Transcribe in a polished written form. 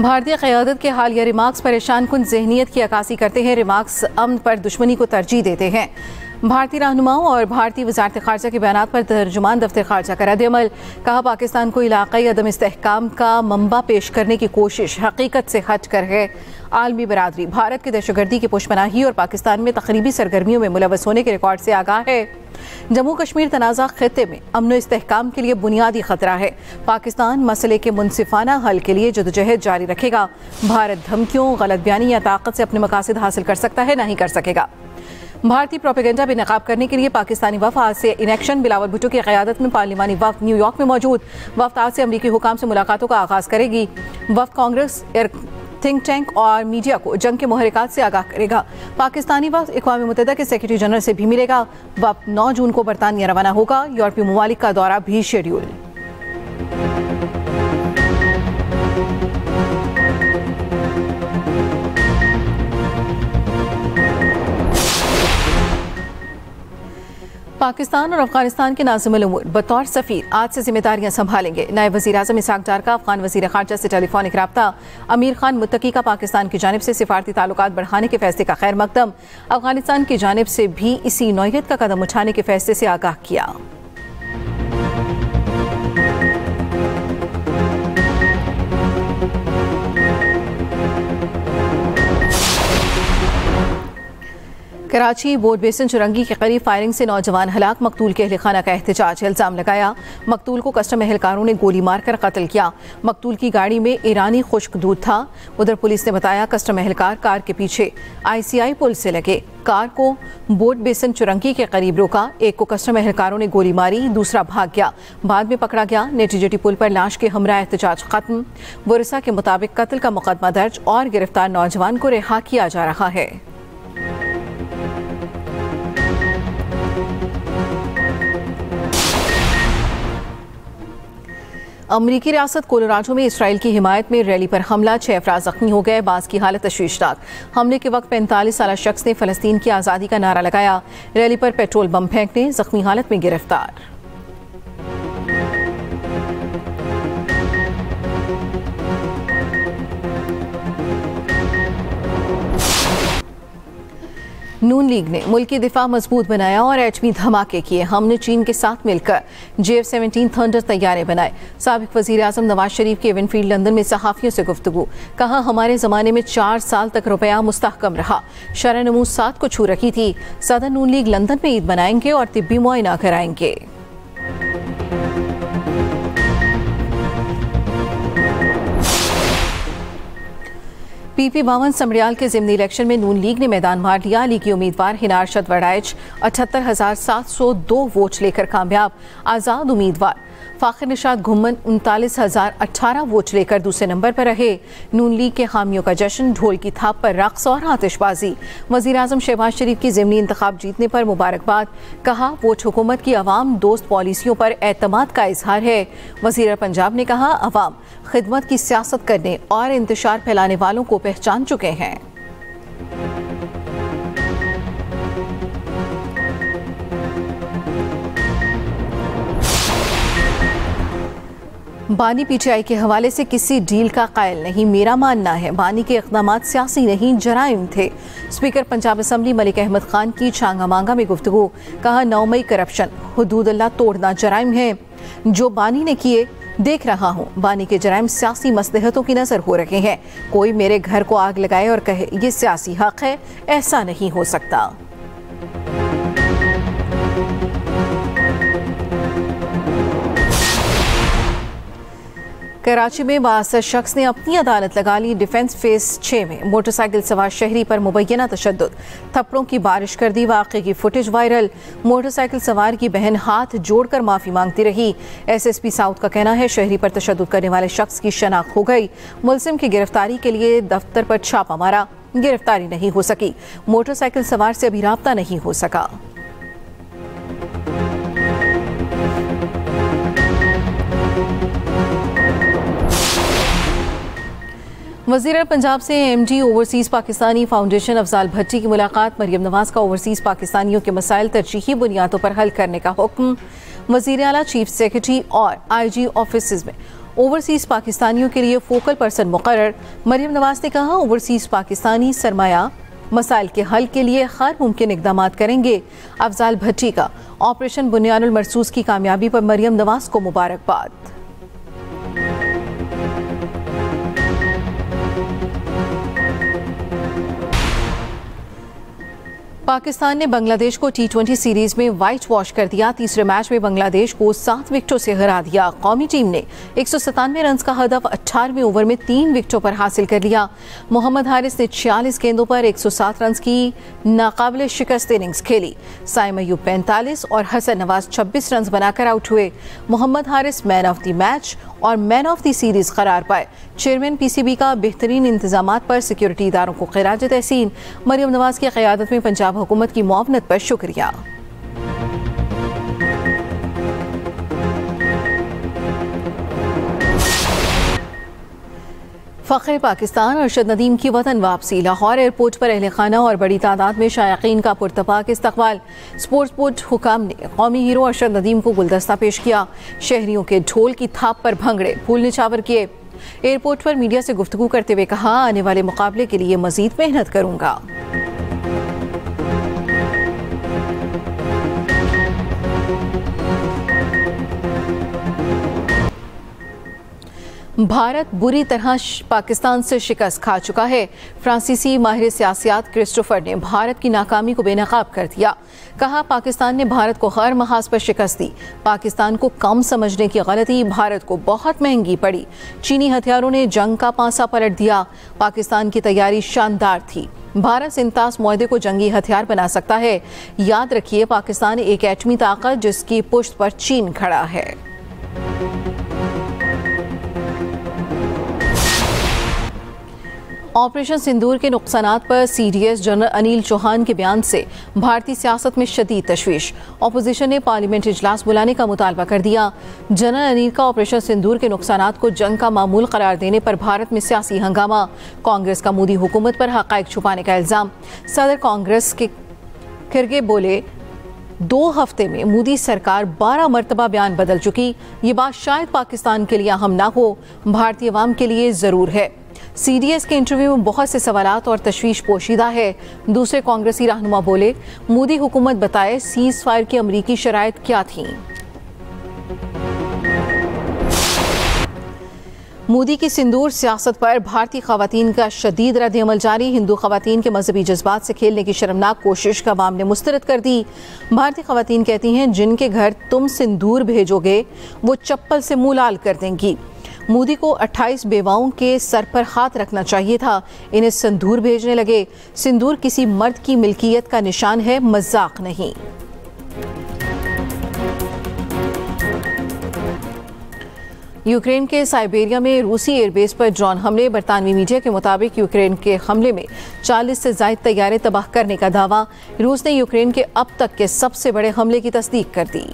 भारतीय क़यादत के हालिया रिमार्क्स परेशान कुन ज़हनियत की अक्कासी करते हैं। रिमार्क्स अमन पर दुश्मनी को तरजीह देते हैं। भारतीय रहनुमाओं और भारतीय वज़ारत ख़ारजा के बयानात पर तर्जुमान दफ्तर ख़ारजा का रद्द-ए-अमल। कहा, पाकिस्तान को इलाक़ाई अदम इस्तेहकाम का मंबा पेश करने की कोशिश हकीकत से हट कर है। आलमी बरादरी भारत की दहशतगर्दी की पुशपनाही और पाकिस्तान में तकरीबी सरगर्मियों में मुलव्वस होने के रिकॉर्ड से आगाह है। जम्मू कश्मीर तनाज़ा खित्ते में अमन व इस्तेहकाम के लिए बुनियादी खतरा है। पाकिस्तान मसले के मुनसिफाना हल के लिए जदोजहद जारी रखेगा। भारत धमकियों, गलत बयानी या ताकत से अपने मकासद हासिल कर सकता है, नहीं कर सकेगा। भारतीय प्रोपेगेंडा बेनकाब करने के लिए पाकिस्तानी वफ़द आज से इनेक्शन। बिलावल भुट्टो की क़यादत में पार्लिमानी वफ़द न्यूयॉर्क में मौजूद। वफ़द आज से अमरीकी हुकाम से मुलाकातों का आगाज़ करेगी। वफ़द कांग्रेस, थिंक टैंक और मीडिया को जंग के मुहरिकात से आगाह करेगा। पाकिस्तानी वफ़द अक़वाम मुत्तहिदा के सेक्रेटरी जनरल से भी मिलेगा। वफ़द 9 जून को बरतानिया रवाना होगा। यूरोपीय ममालिक का दौरा भी शेड्यूल। पाकिस्तान और अफगानिस्तान के नाज़िमुल उमूर बतौर सफ़ीर आज से जिम्मेदारियां संभालेंगे। नायब वज़ीर आज़म इसहाक डार का अफगान वज़ीर ख़ारजा से टेलीफोनिक रब्ता। अमीर खान मुत्तकी का पाकिस्तान की जानिब से सिफारती ताल्लुकात बढ़ाने के फैसले का खैर मकदम। अफगानिस्तान की जानिब से भी इसी नौयत का कदम उठाने के फैसले से आगाह किया। कराची बोर्ड बेसिन चुरंगी के करीब फायरिंग से नौजवान हलाक। मकतूल के अहल खाना का एहतजाज। इल्ज़ाम लगाया मकतूल को कस्टम एहलकारों ने गोली मारकर कत्ल किया। मकतूल की गाड़ी में ईरानी खुश्क दूध था। उधर पुलिस ने बताया कस्टम एहलकार कार के पीछे ICI पुल से लगे। कार को बोर्ड बेसिन चुरंगी के करीब रोका। एक को कस्टम एहलकारों ने गोली मारी, दूसरा भाग गया, बाद में पकड़ा गया। नेटीजेटी पुल पर लाश के हमरा एहतजाज खत्म। वरिसा के मुताबिक कत्ल का मुकदमा दर्ज और गिरफ्तार नौजवान को रिहा किया जा रहा है। अमरीकी रियासत कोलोराडो में इसराइल की हिमायत में रैली पर हमला। 6 अफराद जख्मी हो गए। बास की हालत तशवीशनाक। हमले के वक्त 45 साला शख्स ने फ़लस्तीन की आज़ादी का नारा लगाया। रैली पर पेट्रोल बम फेंकने जख्मी हालत में गिरफ्तार। नून लीग ने मुल्की दिफा मजबूत बनाया और एटमी धमाके किए। हमने चीन के साथ मिलकर JF-17 थंडर तैयारे बनाए। साबिक वजीर आजम नवाज शरीफ के इवेंटफील्ड लंदन में सहाफ़ियों से गुफ्तगू। कहा, हमारे ज़माने में 4 साल तक रुपया मुस्तहकम रहा। शरह नमूद 7 को छू रखी थी। सदर नून लीग लंदन में ईद मनाएंगे और तिब्बी मुआयना कराएंगे। PP 52 समड़ियाल के ज़िमनी इलेक्शन में नून लीग ने मैदान मार लिया। लीगी उम्मीदवार हिना अरशद वड़ाइच 78,702 वोट लेकर कामयाब। आज़ाद उम्मीदवार फ़ाखिर निशात घुम्मन 39,018 वोट लेकर दूसरे नंबर पर रहे। नून लीग के हामियों का जश्न, ढोल की थाप पर रक़्स और आतिशबाजी। वज़ीर आज़म शहबाज शरीफ की ज़िमनी इंतखाब जीतने पर मुबारकबाद। कहा, वोट हुकूमत की अवाम दोस्त पॉलिसियों पर एतमाद का इजहार है। वज़ीर पंजाब ने कहा, अवाम खिदमत की सियासत करने और इंतशार फैलाने वालों को पहचान चुके हैं। बानी PTI के हवाले से किसी डील का कायल नहीं। मेरा मानना है बानी के इक़दामात सियासी नहीं, जराइम थे। स्पीकर पंजाब असम्बली मलिक अहमद खान की छांगा मांगा में गुफ्तगू। कहा, 9 मई करप्शन, हुदूदुल्लाह तोड़ना जराइम है जो बानी ने किए। देख रहा हूँ बानी के जराइम सियासी मसलहतों की नजर हो रहे हैं। कोई मेरे घर को आग लगाए और कहे ये सियासी हक है, ऐसा नहीं हो सकता। कराची में 62 शख्स ने अपनी अदालत लगा ली। डिफेंस फेज 6 में मोटरसाइकिल सवार शहरी पर मुबैना तशद्दुद, थप्पड़ों की बारिश कर दी। वाक़े की फुटेज वायरल। मोटरसाइकिल सवार की बहन हाथ जोड़कर माफ़ी मांगती रही। SSP साउथ का कहना है शहरी पर तशद्दुद करने वाले शख्स की शनाख्त हो गई। मुलजिम की गिरफ्तारी के लिए दफ्तर पर छापा मारा, गिरफ्तारी नहीं हो सकी। मोटरसाइकिल सवार से अभी राब्ता नहीं हो सका। वज़ीर पंजाब से MD overseas Pakistani foundation Afzal Bhatti की मुलाकात। मरियम नवाज का ओवरसीज़ पाकिस्तानियों के मसाइल तरजीही बुनियादों पर हल करने का हुक्म। वज़ीर आला, चीफ सेक्रेटरी और IG ऑफिस में ओवरसीज पाकिस्तानियों के लिए फोकल पर्सन मुकर्रर। मरियम नवाज ने कहा, ओवरसीज पाकिस्तानी सरमाया मसाइल के हल के लिए हर मुमकिन इकदाम करेंगे। अफजाल भट्टी का ऑपरेशन बुनियानुल मरसूस की कामयाबी पर मरियम नवाज को मुबारकबाद। पाकिस्तान ने बांग्लादेश को T20 सीरीज में व्हाइट वॉश कर दिया। तीसरे मैच में बांग्लादेश को 7 विकेटों से हरा दिया। कौमी टीम ने 197 रन का हदफ 18वें ओवर में 3 विकेटों पर हासिल कर लिया। मोहम्मद हारिस ने 46 गेंदों पर 107 रन की नाकाबिले शिकस्त इनिंग्स खेली। साइम अयूब 45 और हसन नवाज 26 रन बनाकर आउट हुए। Mohammad Haris man of the match और मैन ऑफ द सीरीज करार पाए। चेयरमैन PCB का बेहतरीन इंतजामात पर सिक्योरिटी इदारों को खिराज तहसीन। मरियम नवाज की क़यादत में पंजाब हुकूमत की मुआवनत पर शुक्रिया। फ़ख्र पाकिस्तान अरशद नदीम की वतन वापसी। लाहौर एयरपोर्ट पर अहले खाना और बड़ी तादाद में शायकीन का पुरतपाक इस्तकबाल। स्पोर्ट्स बोर्ड हुकाम ने कौमी हीरो अरशद नदीम को गुलदस्ता पेश किया। शहरियों के ढोल की थाप पर भंगड़े फूल निछावर किए। एयरपोर्ट पर मीडिया से गुफ्तगू करते हुए कहा, आने वाले मुकाबले के लिए मजीद मेहनत करूंगा। भारत बुरी तरह पाकिस्तान से शिकस्त खा चुका है। फ्रांसीसी माहिर सियासियात क्रिस्टोफर ने भारत की नाकामी को बेनकाब कर दिया। कहा, पाकिस्तान ने भारत को हर महाज पर शिकस्त दी। पाकिस्तान को कम समझने की गलती भारत को बहुत महंगी पड़ी। चीनी हथियारों ने जंग का पांसा पलट दिया। पाकिस्तान की तैयारी शानदार थी। भारत सिंतास मुआहदे को जंगी हथियार बना सकता है। याद रखिए, पाकिस्तान एक एटमी ताकत जिसकी पुश्त पर चीन खड़ा है। ऑपरेशन सिंदूर के नुकसानात पर CDS जनरल अनिल चौहान के बयान से भारतीय सियासत में शदीद तशवीश। अपोजिशन ने पार्लियामेंट इजलास बुलाने का मुतालबा कर दिया। जनरल अनिल का ऑपरेशन सिंदूर के नुकसानात को जंग का मामूल करार देने पर भारत में सियासी हंगामा। कांग्रेस का मोदी हुकूमत पर हक़ाइक़ छुपाने का इल्ज़ाम। सदर कांग्रेस के खिरगे बोले, 2 हफ्ते में मोदी सरकार 12 मरतबा बयान बदल चुकी। ये बात शायद पाकिस्तान के लिए अहम ना हो, भारतीय अवाम के लिए ज़रूर है। CDS के इंटरव्यू में बहुत से सवालात और तशवीश पोशीदा है। दूसरे कांग्रेसी रहनुमा बोले, मोदी हुकूमत बताए सीज फायर की अमरीकी शराइत क्या थीं। मोदी की सिंदूर सियासत पर भारतीय खवातीन का शदीद रद्द-ए-अमल जारी। हिंदू खवातीन के मजहबी जज्बात से खेलने की शर्मनाक कोशिश का अवाम ने मुस्तरद कर दी। भारतीय खवातीन कहती हैं, जिनके घर तुम सिंदूर भेजोगे वो चप्पल से मुंह लाल कर देंगी। मोदी को 28 बेवाओं के सर पर हाथ रखना चाहिए था। इन्हें सिंदूर भेजने लगे। सिंदूर किसी मर्द की मिल्कियत का निशान है, मजाक नहीं। यूक्रेन के साइबेरिया में रूसी एयरबेस पर ड्रोन हमले। बरतानवी मीडिया के मुताबिक यूक्रेन के हमले में 40 से ज़ायद तैयारे तबाह करने का दावा। रूस ने यूक्रेन के अब तक के सबसे बड़े हमले की तस्दीक कर दी।